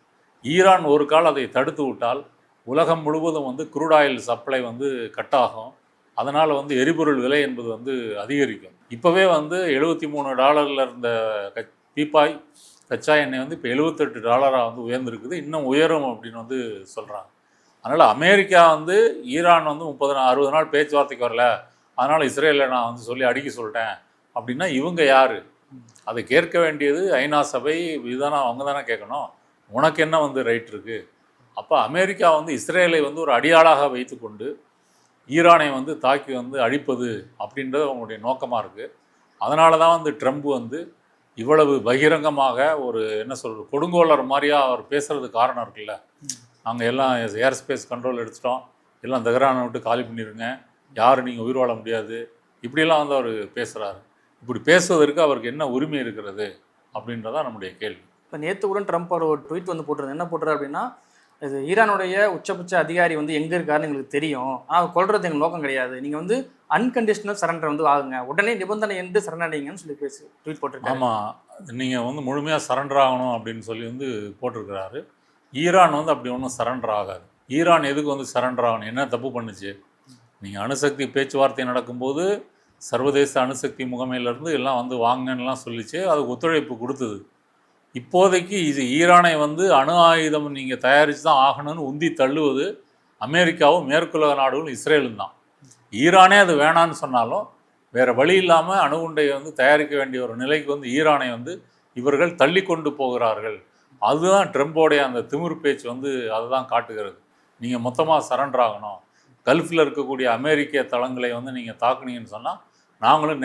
ஈரான் ஒரு கால் அதை தடுத்து விட்டால் உலகம் முழுவதும் வந்து க்ரூட் ஆயில் சப்ளை வந்து கட் ஆகும். அதனால் வந்து எரிபொருள் விலை என்பது வந்து அதிகரிக்கும். இப்போவே வந்து $73 இருந்த பீப்பாய் கச்சா எண்ணெய் வந்து இப்போ $78 வந்து உயர்ந்திருக்குது. இன்னும் உயரும் அப்படின்னு வந்து சொல்கிறாங்க. அதனால் அமெரிக்கா வந்து ஈரான் வந்து 60 நாள் பேச்சுவார்த்தைக்கு வரல, அதனால் இஸ்ரேலில் நான் வந்து சொல்லி அடிக்க சொல்லிட்டேன் அப்படின்னா இவங்க யார்? அதை கேட்க வேண்டியது ஐநா சபை. இதுதானே அவங்க தானே கேட்கணும். உனக்கு என்ன வந்து ரைட் இருக்குது? அப்போ அமெரிக்கா வந்து இஸ்ரேலை வந்து ஒரு அடியாளாக வைத்து கொண்டு ஈரானை வந்து தாக்கி வந்து அழிப்பது அப்படின்றது அவங்களுடைய நோக்கமாக இருக்குது. அதனால தான் வந்து ட்ரம்ப் வந்து இவ்வளவு பகிரங்கமாக ஒரு என்ன சொல்கிறது கொடுங்கோலர் மாதிரியாக அவர் பேசுகிறதுக்கு காரணம் இருக்குல்ல. நாங்கள் எல்லாம் ஏர் ஸ்பேஸ் கண்ட்ரோல் எடுத்துட்டோம், எல்லாம் தெஹ்ரானை விட்டு காலி பண்ணிடுங்க, யாரும் நீங்கள் உயிர் வாழ முடியாது, இப்படிலாம் வந்து அவர் பேசுகிறாரு. இப்படி பேசுவதற்கு அவருக்கு என்ன உரிமை இருக்கிறது அப்படின்றதான் நம்முடைய கேள்வி. இப்போ நேற்று கூட ட்ரம்ப் அவர் ஒரு ட்வீட் வந்து போட்டிருந்தார். என்ன போட்டுறாரு அப்படின்னா, இது ஈரானுடைய உச்சபட்ச அதிகாரி வந்து எங்கே இருக்காருன்னு எங்களுக்கு தெரியும், ஆனால் கொள்றது எங்கள் நோக்கம் கிடையாது, நீங்கள் வந்து அன்கண்டிஷனல் சரண்டர் வந்து ஆகுங்க, உடனே நிபந்தனை என்று சரணடைங்கன்னு சொல்லி ட்வீட் போட்டிருக்காரு. ஆமாம், நீங்கள் வந்து முழுமையாக சரண்டர் ஆகணும் அப்படின்னு சொல்லி வந்து போட்டிருக்கிறாரு. ஈரான் வந்து அப்படி ஒன்றும் சரண்டர் ஆகாது. ஈரான் எதுக்கு வந்து சரண்டர் ஆகணும்? என்ன தப்பு பண்ணுச்சு? நீங்கள் அணுசக்தி பேச்சுவார்த்தை நடக்கும்போது சர்வதேச அணுசக்தி முகமையிலேருந்து எல்லாம் வந்து வாங்கன்னுலாம் சொல்லிச்சு, அதுக்கு ஒத்துழைப்பு கொடுத்தது. இப்போதைக்கு இது ஈரானை வந்து அணு ஆயுதம் நீங்கள் தயாரித்து தான் ஆகணும்னு உந்தி தள்ளுவது அமெரிக்காவும் மேற்குலக நாடுகளும் இஸ்ரேலும் தான். ஈரானே அது வேணான்னு சொன்னாலும் வேறு வழி இல்லாமல் அணுகுண்டை வந்து தயாரிக்க வேண்டிய ஒரு நிலைக்கு வந்து ஈரானை வந்து இவர்கள் தள்ளி கொண்டு போகிறார்கள். அதுதான் ட்ரம்போடைய அந்த திமிர் பேச்சு வந்து அதை தான் காட்டுகிறது. நீங்கள் மொத்தமாக சரண்டர் ஆகணும், கல்ஃபில் இருக்கக்கூடிய அமெரிக்க தளங்களை வந்து நீங்கள் தாக்குனீங்கன்னு சொன்னால் நாங்களும்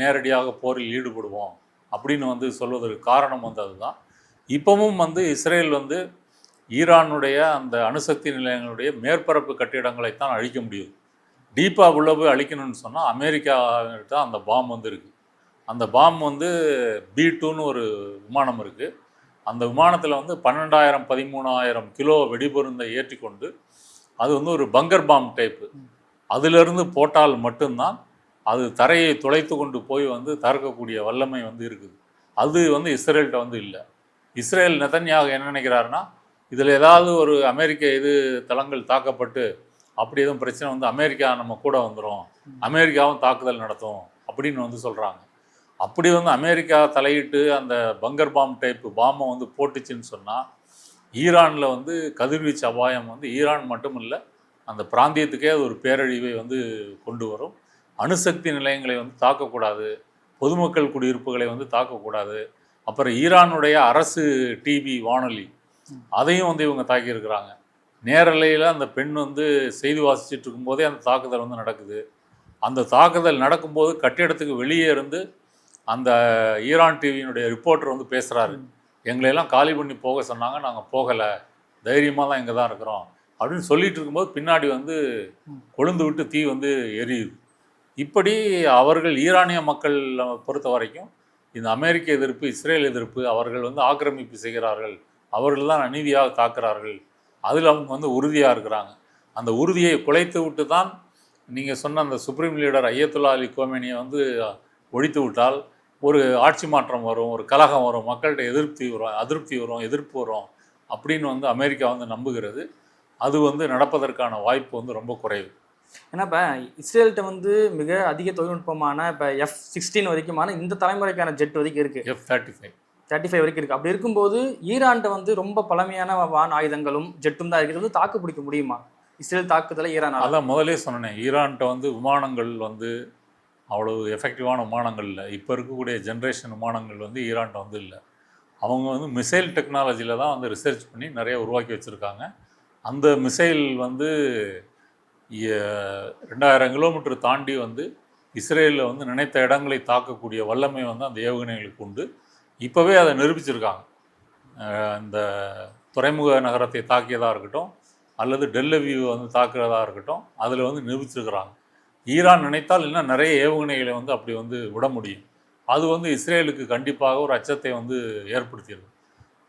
நேரடியாக போரில் ஈடுபடுவோம் அப்படின்னு வந்து சொல்வதற்கு காரணம் வந்து அதுதான். இப்போவும் வந்து இஸ்ரேல் வந்து ஈரானுடைய அந்த அணுசக்தி நிலையங்களுடைய மேற்பரப்பு கட்டிடங்களைத்தான் அழிக்க முடியுது. டீப்பாக உள்ள போய் அழிக்கணும்னு சொன்னால் அமெரிக்காவிட்ட அந்த பாம் வந்து இருக்குது. அந்த பாம் வந்து B2ன்னு ஒரு விமானம் இருக்குது. அந்த விமானத்தில் வந்து 12,000-13,000 கிலோ வெடிபொருந்தை ஏற்றி கொண்டு அது வந்து ஒரு பங்கர் பாம் டைப்பு. அதிலிருந்து போட்டால் மட்டும்தான் அது தரையை துளைத்து கொண்டு போய் வந்து தகர்க்கக்கூடிய வல்லமை வந்து இருக்குது. அது வந்து இஸ்ரேல்கிட்ட வந்து இல்லை. இஸ்ரேல் நெதன்யாகு என்ன நினைக்கிறாருன்னா, இதில் ஏதாவது ஒரு அமெரிக்க தளங்கள் தாக்கப்பட்டு அப்படி எதுவும் பிரச்சனை வந்து அமெரிக்கா நம்ம கூட வந்துடும், அமெரிக்காவும் தாக்குதல் நடத்தும் அப்படின்னு வந்து சொல்கிறாங்க. அப்படி வந்து அமெரிக்கா தலையிட்டு அந்த பங்கர் பாம் டைப்பு பாம்பை வந்து போட்டுச்சுன்னு சொன்னால் ஈரானில் வந்து கதிர்வீச்சு அபாயம் வந்து ஈரான் மட்டும் இல்லை, அந்த பிராந்தியத்துக்கே அது ஒரு பேரழிவை வந்து கொண்டு வரும். அணுசக்தி நிலையங்களை வந்து தாக்கக்கூடாது, பொதுமக்கள் குடியிருப்புகளை வந்து தாக்கக்கூடாது. அப்புறம் ஈரானுடைய அரசு டிவி வானொலி அதையும் வந்து இவங்க தாக்கியிருக்கிறாங்க. நேரலையில் அந்த பெண் வந்து செய்தி வாசிச்சுட்டு இருக்கும்போதே அந்த தாக்குதல் வந்து நடக்குது. அந்த தாக்குதல் நடக்கும்போது கட்டிடத்துக்கு வெளியே இருந்து அந்த ஈரான் டிவியினுடைய ரிப்போர்ட்டர் வந்து பேசுகிறாரு, எங்களையெல்லாம் காலி பண்ணி போக சொன்னாங்க, நாங்கள் போகலை, தைரியமாக தான் இங்கே தான் இருக்கிறோம் அப்படின்னு சொல்லிட்டு இருக்கும்போது பின்னாடி வந்து கொழுந்து விட்டு தீ வந்து எரியுது. இப்படி அவர்கள் ஈரானிய மக்கள் பொறுத்த வரைக்கும் இந்த அமெரிக்க எதிர்ப்பு, இஸ்ரேல் எதிர்ப்பு, அவர்கள் வந்து ஆக்கிரமிப்பு செய்கிறார்கள், அவர்கள் தான் அநீதியாக தாக்குறார்கள், அதில் அவங்க வந்து உறுதியாக இருக்கிறாங்க. அந்த உறுதியை குலைத்து விட்டு தான் நீங்கள் சொன்ன அந்த சுப்ரீம் லீடர் ஐயத்துல்லா அலி கோமேனியை வந்து ஒழித்து விட்டால் ஒரு ஆட்சி மாற்றம் வரும், ஒரு கலகம் வரும், மக்கள்கிட்ட அதிருப்தி வரும், எதிர்ப்பு வரும் அப்படின்னு வந்து அமெரிக்கா வந்து நம்புகிறது. அது வந்து நடப்பதற்கான வாய்ப்பு வந்து ரொம்ப குறைவு. ஏன்னா இப்போ இஸ்ரேல்கிட்ட வந்து மிக அதிக தொழில்நுட்பமான இப்போ F-16 வரைக்குமான இந்த தலைமுறைக்கான ஜெட் வரைக்கும் இருக்குது, F-35 வரைக்கும் இருக்குது. அப்படி இருக்கும்போது ஈரான்கிட்ட வந்து ரொம்ப பழமையான வான் ஆயுதங்களும் ஜெட்டும் தான் இருக்கிறது. தாக்கு பிடிக்க முடியுமா இஸ்ரேல் தாக்குதலை ஈரான்? அதான் முதலே சொன்னேன், ஈரான்கிட்ட வந்து விமானங்கள் வந்து அவ்வளவு எஃபெக்டிவான விமானங்கள் இல்லை. இப்போ இருக்கக்கூடிய ஜென்ரேஷன் விமானங்கள் வந்து ஈரான்கிட்ட வந்து இல்லை. அவங்க வந்து மிசைல் டெக்னாலஜியில் தான் வந்து ரிசர்ச் பண்ணி நிறைய உருவாக்கி வச்சுருக்காங்க. அந்த மிசைல் வந்து 2000 கிலோமீட்டர் தாண்டி வந்து இஸ்ரேலில் வந்து நினைத்த இடங்களை தாக்கக்கூடிய வல்லமை வந்து அந்த ஏவுகணைகளுக்கு உண்டு. இப்போவே அதை நிரூபிச்சிருக்காங்க. இந்த துறைமுக நகரத்தை தாக்கியதாக இருக்கட்டும், அல்லது டெல்லவியூவை வந்து தாக்குறதா இருக்கட்டும், அதில் வந்து நிரூபிச்சிருக்கிறாங்க. ஈரான் நினைத்தால் இன்னும் நிறைய ஏவுகணைகளை வந்து அப்படி வந்து விட முடியும். அது வந்து இஸ்ரேலுக்கு கண்டிப்பாக ஒரு அச்சத்தை வந்து ஏற்படுத்தியது.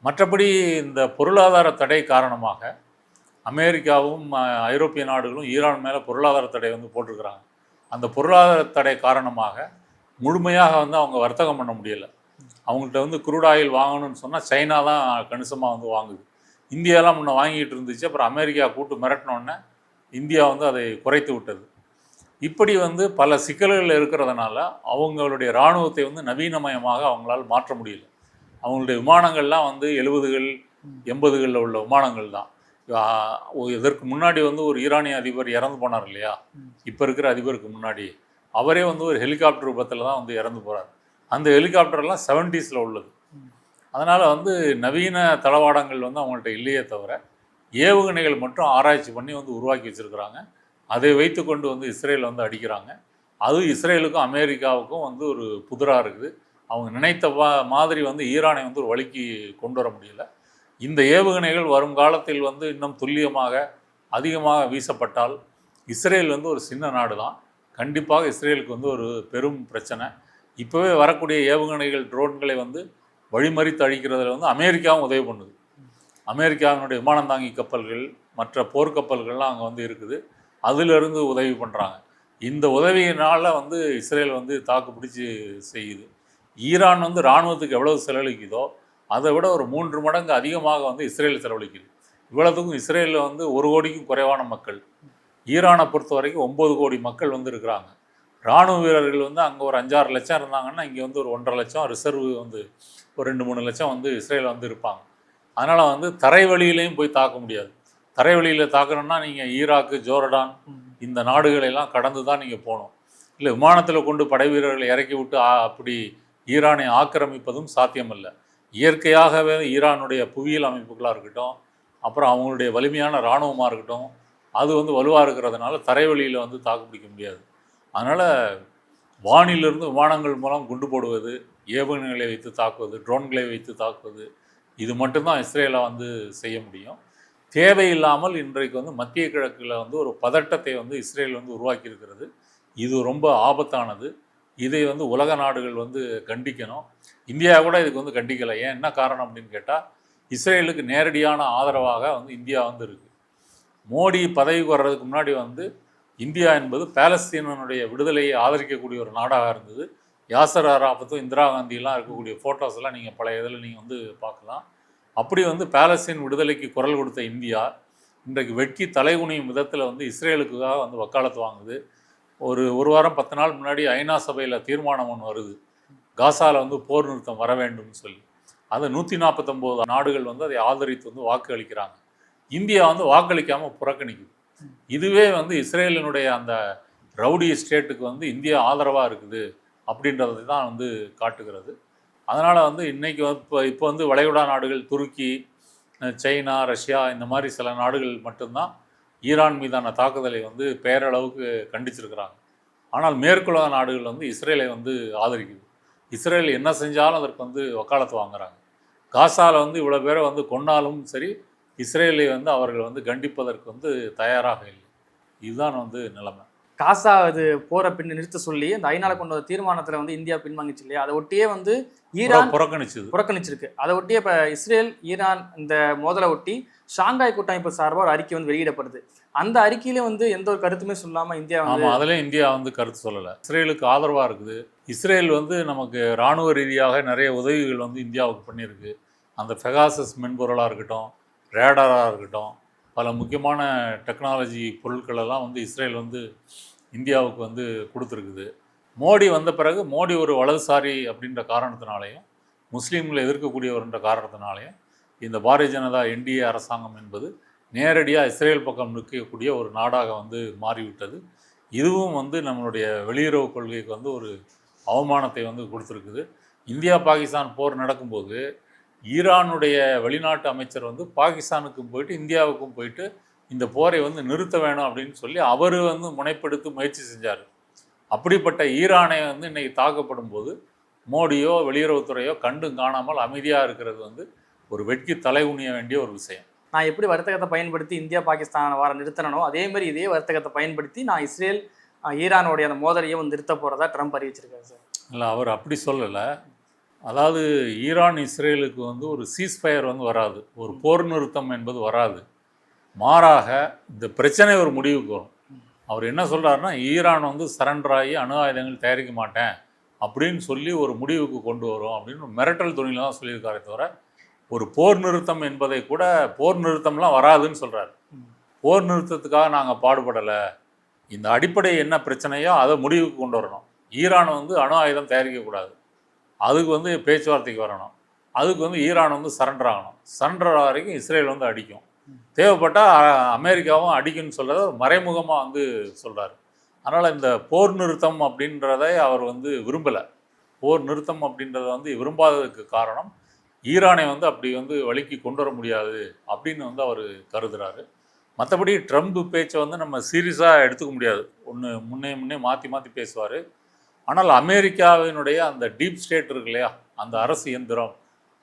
மற்றபடி இந்த பொருளாதார தடை காரணமாக அமெரிக்காவும் ஐரோப்பிய நாடுகளும் ஈரான் மேலே பொருளாதார தடை வந்து போட்டிருக்கிறாங்க. அந்த பொருளாதார தடை காரணமாக முழுமையாக வந்து அவங்க வர்த்தகம் பண்ண முடியலை. அவங்கள்ட்ட வந்து குரூட் ஆயில் வாங்கணும்னு சொன்னால் சைனா தான் கணிசமாக வந்து வாங்குது. இந்தியாலாம் முன்ன வாங்கிட்டு இருந்துச்சு. அப்புறம் அமெரிக்கா கூட்டு மிரட்டினோடனே இந்தியா வந்து அதை குறைத்து விட்டது. இப்படி வந்து பல சிக்கல்கள் இருக்கிறதுனால அவங்களுடைய இராணுவத்தை வந்து நவீனமயமாக அவங்களால் மாற்ற முடியல. அவங்களுடைய விமானங்கள்லாம் வந்து 70கள் 80களில் உள்ள விமானங்கள் தான். இதற்கு முன்னாடி வந்து ஒரு ஈரானிய அதிபர் இறந்து போனார் இல்லையா, இப்போ இருக்கிற அதிபருக்கு முன்னாடி அவரே வந்து ஒரு ஹெலிகாப்டர் விபத்தில் தான் வந்து இறந்து போகிறார். அந்த ஹெலிகாப்டர்லாம் 70s உள்ளது. அதனால் வந்து நவீன தளவாடங்கள் வந்து அவங்கள்ட்ட இல்லையே தவிர ஏவுகணைகள் மட்டும் ஆராய்ச்சி பண்ணி வந்து உருவாக்கி வச்சுருக்கிறாங்க. அதை வைத்து கொண்டு வந்து இஸ்ரேல் வந்து அடிக்கிறாங்க. அது இஸ்ரேலுக்கும் அமெரிக்காவுக்கும் வந்து ஒரு புதிராக இருக்குது. அவங்க நினைத்த மாதிரி வந்து ஈரானை வந்து ஒரு வழிக்கு கொண்டு வர முடியல. இந்த ஏவுகணைகள் வருங்காலத்தில் வந்து இன்னும் துல்லியமாக அதிகமாக வீசப்பட்டால் இஸ்ரேல் வந்து ஒரு சின்ன நாடு தான், கண்டிப்பாக இஸ்ரேலுக்கு வந்து ஒரு பெரும் பிரச்சனை. இப்போவே வரக்கூடிய ஏவுகணைகள் ட்ரோன்களை வந்து வழிமறித்து அழிக்கிறதுல வந்து அமெரிக்காவும் உதவி பண்ணுது. அமெரிக்காவினுடைய விமானந்தாங்கி கப்பல்கள், மற்ற போர்க்கப்பல்கள்லாம் அங்கே வந்து இருக்குது. அதிலிருந்து உதவி பண்ணுறாங்க. இந்த உதவியினால் வந்து இஸ்ரேல் வந்து தாக்கு பிடிச்சி செய்யுது. ஈரான் வந்து இராணுவத்துக்கு எவ்வளவு செலவழிக்குதோ அதை விட ஒரு 3 மடங்கு அதிகமாக வந்து இஸ்ரேல் செலவழிக்குது. இவ்வளவுக்கும் இஸ்ரேலில் வந்து 1 கோடிக்கும் குறைவான மக்கள். ஈரானை பொறுத்த வரைக்கும் 9 கோடி மக்கள் வந்து இருக்கிறாங்க. இராணுவ வீரர்கள் வந்து அங்கே ஒரு 5-6 லட்சம் இருந்தாங்கன்னா இங்கே வந்து ஒரு 1.5 லட்சம், ரிசர்வ் வந்து ஒரு 2-3 லட்சம் வந்து இஸ்ரேல் வந்து இருப்பாங்க. அதனால் வந்து தரை வழியிலையும் போய் தாக்க முடியாது. தரை வழியில் தாக்கணும்னா நீங்கள் ஈராக்கு, ஜோர்டான் இந்த நாடுகளெல்லாம் கடந்து தான் நீங்கள் போகணும். இல்லை விமானத்தில் கொண்டு படை வீரர்களை இறக்கி விட்டு அப்படி ஈரானை ஆக்கிரமிப்பதும் சாத்தியமல்ல. இயற்கையாகவே ஈரானுடைய புவியியல் அமைப்புகளாக இருக்கட்டும், அப்புறம் அவங்களுடைய வலிமையான இராணுவமாக இருக்கட்டும், அது வந்து வலுவாக இருக்கிறதுனால தரைவழியில் வந்து தாக்கு பிடிக்க முடியாது. அதனால் வானிலிருந்து விமானங்கள் மூலம் குண்டு போடுவது, ஏவுகணைகளை வைத்து தாக்குவது, ட்ரோன்களை வைத்து தாக்குவது, இது மட்டும்தான் இஸ்ரேலை வந்து செய்ய முடியும். தேவையில்லாமல் இன்றைக்கு வந்து மத்திய கிழக்கில் வந்து ஒரு பதட்டத்தை வந்து இஸ்ரேல் வந்து உருவாக்கி இருக்கிறது. இது ரொம்ப ஆபத்தானது. இதை வந்து உலக நாடுகள் வந்து கண்டிக்கணும். இந்தியா கூட இதுக்கு வந்து கண்டிக்கலை. ஏன், என்ன காரணம் அப்படின்னு கேட்டால், இஸ்ரேலுக்கு நேரடியான ஆதரவாக வந்து இந்தியா வந்து இருக்குது. மோடி பதவிக்கு வர்றதுக்கு முன்னாடி வந்து இந்தியா என்பது பாலஸ்தீனனுடைய விடுதலையை ஆதரிக்கக்கூடிய ஒரு நாடாக இருந்தது. யாசர் அராஃபத்தும் இந்திரா காந்தியெல்லாம் இருக்கக்கூடிய ஃபோட்டோஸ் எல்லாம் நீங்கள் பழைய இதில் நீங்கள் வந்து பார்க்கலாம். அப்படி வந்து பாலஸ்தீன் விடுதலைக்கு குரல் கொடுத்த இந்தியா இன்றைக்கு வெட்கி தலைகுனியும் விதத்தில் வந்து இஸ்ரேலுக்காக வந்து வக்காலத்து வாங்குது. ஒரு வாரம் 10 நாள் முன்னாடி ஐநா சபையில் தீர்மானம் ஒன்று வருது, காசாவில் வந்து போர் நிறுத்தம் வர வேண்டும்னு சொல்லி. அதை 149 நாடுகள் வந்து அதை ஆதரித்து வந்து வாக்கு அளிக்கிறாங்க. இந்தியா வந்து வாக்களிக்காமல் புறக்கணிக்குது. இதுவே வந்து இஸ்ரேலினுடைய அந்த ரவுடி ஸ்டேட்டுக்கு வந்து இந்தியா ஆதரவாக இருக்குது அப்படின்றதை தான் வந்து காட்டுகிறது. அதனால் வந்து இன்றைக்கி இப்போ வந்து வளைகுடா நாடுகள், துருக்கி, சைனா, ரஷ்யா இந்த மாதிரி சில நாடுகள் மட்டும்தான் ஈரான் மீதான தாக்குதலை வந்து பேரளவுக்கு கண்டிச்சிருக்கிறாங்க. ஆனால் மேற்குலக நாடுகள் வந்து இஸ்ரேலை வந்து ஆதரிக்குது. இஸ்ரேல் என்ன செஞ்சாலும் அதற்கு வந்து வக்காலத்து வாங்குறாங்க. காசாவில் வந்து இவ்வளோ பேரை வந்து கொன்னாலும் சரி, இஸ்ரேலை வந்து அவர்கள் வந்து கண்டிப்பதற்கு வந்து தயாராக இல்லை. இதுதான் வந்து நிலைமை. காசா அது போற பின் நிறுத்த சொல்லி அந்த ஐநால கொண்டு வந்த தீர்மானத்துல வந்து இந்தியா பின்வாங்கிச்சு இல்லையா? அதை ஒட்டியே வந்து ஈரான் புறக்கணிச்சது. புறக்கணிச்சிருக்கு. அதை ஒட்டியே இப்ப இஸ்ரேல் ஈரான் இந்த மோதலை ஒட்டி ஷாங்காய் கூட்டமைப்பு சார்பாக ஒரு அறிக்கை வந்து வெளியிடப்படுது. அந்த அறிக்கையில வந்து எந்த ஒரு கருத்துமே சொல்லாம இந்தியா வந்து ஆமாம், அதில் இந்தியா வந்து கருத்து சொல்லலை. இஸ்ரேலுக்கு ஆதரவாக இருக்குது. இஸ்ரேல் வந்து நமக்கு இராணுவ ரீதியாக நிறைய உதவிகள் வந்து இந்தியாவுக்கு பண்ணியிருக்கு. அந்த பெகாசஸ் மென்பொருளாக இருக்கட்டும், ரேடாராக இருக்கட்டும், பல முக்கியமான டெக்னாலஜி பொருட்கள் எல்லாம் வந்து இஸ்ரேல் வந்து இந்தியாவுக்கு வந்து கொடுத்துருக்குது. மோடி வந்த பிறகு மோடி ஒரு வலதுசாரி அப்படின்ற காரணத்தினாலேயும், முஸ்லீம்களை எதிர்க்கக்கூடியவர்ன்ற காரணத்தினாலேயும் இந்த பாரதிய ஜனதா என்டிஏ அரசாங்கம் என்பது நேரடியாக இஸ்ரேல் பக்கம் நிற்கக்கூடிய ஒரு நாடாக வந்து மாறிவிட்டது. இதுவும் வந்து நம்மளுடைய வெளியுறவு கொள்கைக்கு வந்து ஒரு அவமானத்தை வந்து கொடுத்துருக்குது. இந்தியா பாகிஸ்தான் போர் நடக்கும்போது ஈரானுடைய வெளிநாட்டு அமைச்சர் வந்து பாகிஸ்தானுக்கும் போயிட்டு இந்தியாவுக்கும் போயிட்டு இந்த போரை வந்து நிறுத்த வேணும் அப்படின்னு சொல்லி அவர் வந்து முனைப்பெடுத்து முயற்சி செஞ்சார். அப்படிப்பட்ட ஈரானை வந்து இன்றைக்கி தாக்கப்படும் போது மோடியோ வெளியுறவுத்துறையோ கண்டும் காணாமல் அமைதியாக இருக்கிறது வந்து ஒரு வெட்கி தலை குனிய வேண்டிய ஒரு விஷயம். நான் எப்படி வர்த்தகத்தை பயன்படுத்தி இந்தியா பாகிஸ்தான் வார நிறுத்தனோ அதே மாதிரி இதே வர்த்தகத்தை பயன்படுத்தி நான் இஸ்ரேல் ஈரானுடைய அந்த மோதலையை வந்து நிறுத்த போகிறதா ட்ரம்ப் அறிவிச்சிருக்காரு சார். இல்லை, அவர் அப்படி சொல்லலை. அதாவது ஈரான் இஸ்ரேலுக்கு வந்து ஒரு சீஸ்ஃபயர் வந்து வராது, ஒரு போர் நிறுத்தம் என்பது வராது. மாறாக இந்த பிரச்சனை ஒரு முடிவுக்கு வரும். அவர் என்ன சொல்கிறாருன்னா, ஈரான் வந்து சரண்டர் ஆகி அணு ஆயுதங்கள் தயாரிக்க மாட்டேன் அப்படின்னு சொல்லி ஒரு முடிவுக்கு கொண்டு வரும் அப்படின்னு மிரட்டல் துணியில் தான் சொல்லியிருக்காரே தவிர ஒரு போர் நிறுத்தம் என்பதை கூட போர் நிறுத்தம்லாம் வராதுன்னு சொல்கிறார். போர் நிறுத்தத்துக்காக நாங்கள் பாடுபடலை, இந்த அடிப்படை என்ன பிரச்சனையோ அதை முடிவுக்கு கொண்டு வரணும். ஈரான் வந்து அணு ஆயுதம் தயாரிக்கக்கூடாது, அதுக்கு வந்து பேச்சுவார்த்தைக்கு வரணும், அதுக்கு வந்து ஈரான் வந்து சரண்டர் ஆகணும், சரண்டர் ஆகிற வரைக்கும் இஸ்ரேல் வந்து அடிக்கும், தேவைப்பட்டால் அமெரிக்காவும் அடிக்குன்னு சொல்கிறத மறைமுகமாக வந்து சொல்கிறார். அதனால் இந்த போர் நிறுத்தம் அப்படின்றதை அவர் வந்து விரும்பலை. போர் நிறுத்தம் அப்படின்றத வந்து விரும்பாததுக்கு காரணம் ஈரானை வந்து அப்படி வந்து வழிக்கு கொண்டு வர முடியாது அப்படின்னு வந்து அவர் கருதுகிறாரு. மற்றபடி ட்ரம்ப் பேச்சை வந்து நம்ம சீரியஸாக எடுத்துக்க முடியாது. ஒன்று முன்னே மாற்றி பேசுவார். ஆனால் அமெரிக்காவினுடைய அந்த டீப் ஸ்டேட் இருக்கு இல்லையா, அந்த அரசு இயந்திரம்,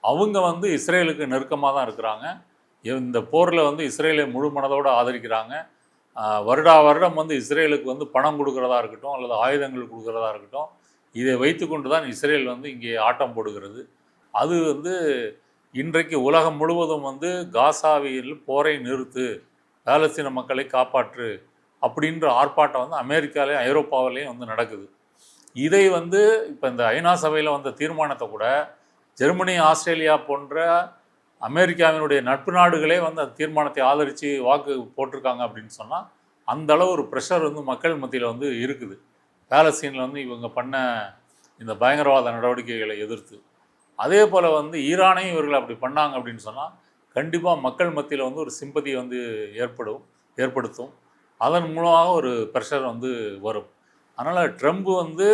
அவங்க வந்து இஸ்ரேலுக்கு நெருக்கமாக தான் இருக்கிறாங்க. இந்த போரில் வந்து இஸ்ரேலை முழு மனதோடு ஆதரிக்கிறாங்க. வருடம் வந்து இஸ்ரேலுக்கு வந்து பணம் கொடுக்குறதா இருக்கட்டும் அல்லது ஆயுதங்கள் கொடுக்குறதா இருக்கட்டும், இதை வைத்து கொண்டு தான் இஸ்ரேல் வந்து இங்கே ஆட்டம் போடுகிறது. அது வந்து இன்றைக்கு உலகம் முழுவதும் வந்து காசாவில் போரை நிறுத்து, பாலஸ்தீன மக்களை காப்பாற்று அப்படின்ற ஆர்ப்பாட்டம் வந்து அமெரிக்காலையும் ஐரோப்பாவிலையும் வந்து நடக்குது. இதை வந்து இப்போ இந்த ஐநா சபையில் வந்த தீர்மானத்தை கூட ஜெர்மனி, ஆஸ்திரேலியா போன்ற அமெரிக்காவினுடைய நட்பு நாடுகளே வந்து அந்த தீர்மானத்தை ஆதரித்து வாக்கு போட்டிருக்காங்க அப்படின்னு சொன்னால் அந்த அளவு ஒரு ப்ரெஷர் வந்து மக்கள் மத்தியில் வந்து இருக்குது. பாலஸ்தீனில் வந்து இவங்க பண்ண இந்த பயங்கரவாத நடவடிக்கைகளை எதிர்த்து. அதே போல் வந்து ஈரானையும் இவர்கள் அப்படி பண்ணாங்க அப்படின்னு சொன்னால் கண்டிப்பாக மக்கள் மத்தியில் வந்து ஒரு சிம்பதியை வந்து ஏற்படுத்தும். அதன் மூலமாக ஒரு ப்ரெஷர் வந்து வரும். அதனால் ட்ரம்ப் வந்து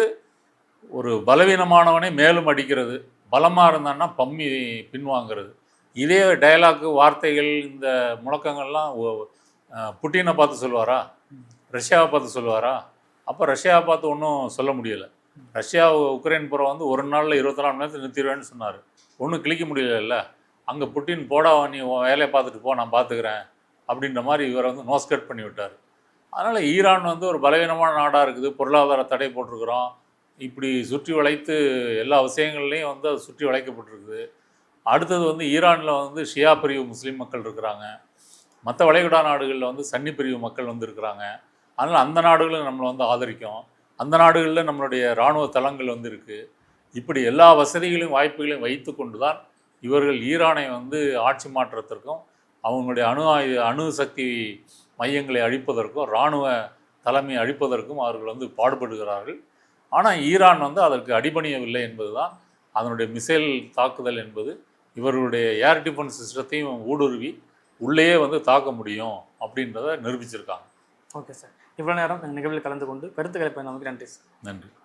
ஒரு பலவீனமானவனை மேலும் அடிக்கிறது, பலமாக இருந்தான்னா பம்மி பின்வாங்கிறது, இதே டயலாக்கு வார்த்தைகள் இந்த முழக்கங்கள்லாம் புட்டினை பார்த்து சொல்லுவாரா, ரஷ்யாவை பார்த்து சொல்லுவாரா? அப்போ ரஷ்யாவை பார்த்து ஒன்றும் சொல்ல முடியலை. ரஷ்யா உக்ரைன் போகிற வந்து ஒரு நாளில் 24 மணி நேரத்தில் நிறுத்திடுவேன்னு சொன்னார். ஒன்றும் கிளிக்க முடியல. அங்கே புட்டின் போடா, நீ வேலையை பார்த்துட்டு போ, நான் பார்த்துக்கிறேன் அப்படின்ற மாதிரி இவரை வந்து நோஸ்கட் பண்ணி விட்டார். அதனால் ஈரான் வந்து ஒரு பலவீனமான நாடாக இருக்குது, பொருளாதார தடை போட்டிருக்கிறோம், இப்படி சுற்றி வளைத்து எல்லா விஷயங்கள்லேயும் வந்து அது சுற்றி வளைக்கப்பட்டிருக்குது. அடுத்தது வந்து ஈரானில் வந்து ஷியா பிரிவு முஸ்லீம் மக்கள் இருக்கிறாங்க, மற்ற வளைகுடா நாடுகளில் வந்து சன்னி பிரிவு மக்கள் வந்து இருக்கிறாங்க. அதனால் அந்த நாடுகளும் நம்மளை வந்து ஆதரிக்கும், அந்த நாடுகளில் நம்மளுடைய இராணுவ தளங்கள் வந்து இருக்குது. இப்படி எல்லா வசதிகளையும் வாய்ப்புகளையும் வைத்து கொண்டு தான் இவர்கள் ஈரானை வந்து ஆட்சி மாற்றத்திற்கும் அவங்களுடைய அணு சக்தி மையங்களை அழிப்பதற்கும் இராணுவ தலைமையை அழிப்பதற்கும் அவர்கள் வந்து பாடுபடுகிறார்கள். ஆனால் ஈரான் வந்து அதற்கு அடிபணியவில்லை என்பது தான் அதனுடைய மிசைல் தாக்குதல் என்பது இவர்களுடைய ஏர் டிஃபென்ஸ் சிஸ்டத்தையும் ஊடுருவி உள்ளேயே வந்து தாக்க முடியும் அப்படின்றத நிரூபிச்சிருக்காங்க. ஓகே சார், இவ்வளோ நேரம் நிகழ்வில் கலந்து கொண்டு கருத்துக்களை பயன் நமக்கு நன்றி சார். நன்றி.